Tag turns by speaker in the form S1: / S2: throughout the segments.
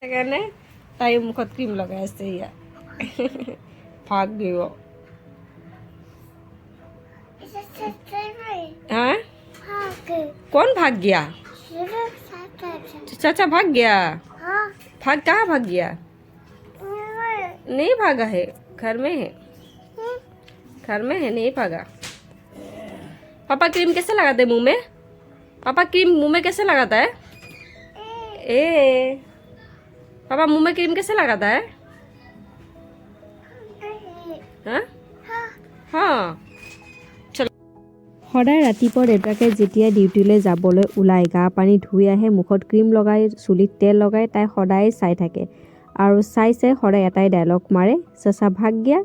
S1: সেইকাৰণে তাই মুখত ক্ৰীম লগাই আছে ইয়া ভাগ দিব हाँ कौन भाग गया चाचा भाग गया भाग कहाँ भाग गया नहीं भागा है घर में है घर में है नहीं भागा पापा क्रीम कैसे लगाते हैं मुंह में पापा क्रीम मुंह में कैसे लगाता है ए पापा मुंह में क्रीम कैसे लगाता है हाँ हाँ
S2: সদায় ৰাতিপুৱা দেউতাকে যেতিয়া ডিউটিলৈ যাবলৈ ওলাই গা পানী ধুই আহে মুখত ক্ৰীম লগাই চুলিত তেল লগাই তাই সদায় চাই থাকে আৰু চাই সদায় এটাই ডায়লগ মাৰে চাচা ভাগ গিয়া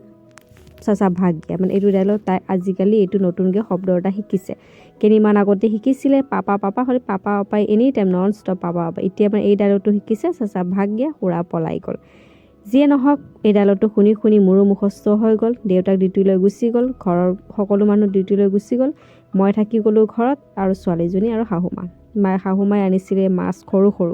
S2: মানে এইটো ডায়লগ তাই আজিকালি এইটো নতুনকৈ শব্দ এটা শিকিছে কেইদিনমান আগতে শিকিছিলে পাপা পাপাই any time non stop papa এতিয়া মানে এই ডায়লগটো শিকিছে চাচা ভাগ গিয়া সুৰা পলাই গ'ল যিয়ে নহওক এই ডায়লগটো শুনি শুনি মোৰো মুখস্থ হৈ গ'ল দেউতাক ডিউটিলৈ গুচি গ'ল ঘৰৰ সকলো মানুহ ডিউটিলৈ গুচি গ'ল মই থাকি গ'লোঁ ঘৰত আৰু ছোৱালীজনী আৰু শাহুমাই আনিছিলে মাছ সৰু সৰু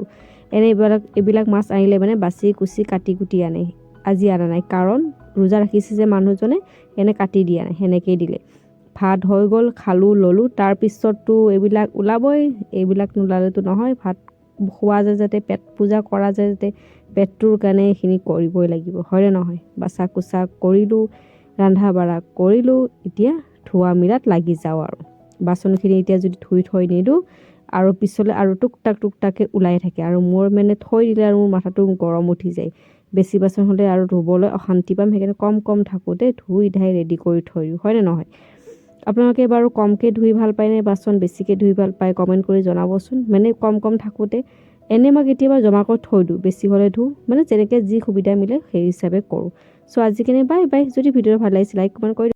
S2: এইবিলাক মাছ আনিলে মানে বাচি কুচি কাটি কুটি আনে আজি অনা নাই কাৰণ ৰোজা ৰাখিছে যে মানুহজনে এনে কাটি দিয়া নাই সেনেকেই দিলে ভাত হৈ গ'ল খালোঁ ল'লোঁ তাৰপিছততো এইবিলাক ওলাবই এইবিলাক নোলালেতো নহয় ভাত খোৱা যায় যাতে পেট পূজা কৰা যায় যাতে পেটটোৰ কাৰণে এইখিনি কৰিবই লাগিব হয়নে নহয় বাচা কুচা কৰিলোঁ ৰন্ধা বঢ়া কৰিলোঁ এতিয়া ধোৱা মিলাত লাগি যাওঁ আৰু বাচনখিনি এতিয়া যদি ধুই থৈ নিদিওঁ আৰু পিছলৈ আৰু টুকটাকে ওলাই থাকে আৰু মোৰ মানে থৈ দিলে আৰু মোৰ মাথাটো গৰম উঠি যায় বেছি বাচন হ'লে আৰু ধুবলৈ অশান্তি পাম সেইকাৰণে কম থাকোঁতে ধুই ধাই ৰেডি কৰি থৈ দিওঁ হয়নে নহয় আপোনালোকে বাৰু কমকৈ ধুই ভাল পায়নে বাচন বেছিকৈ ধুই ভাল পায় কমেণ্ট কৰি জনাবচোন মানে কম থাকোঁতে এনে মই কেতিয়াবা জমা কৰি থৈ দিওঁ বেছি হ'লে ধুওঁ মানে যেনেকৈ যি সুবিধা মিলে সেই হিচাপে কৰোঁ চ' আজিকালি বাই যদি ভিডিঅ'টো ভাল লাগিছে লাইক কমেণ্ট কৰি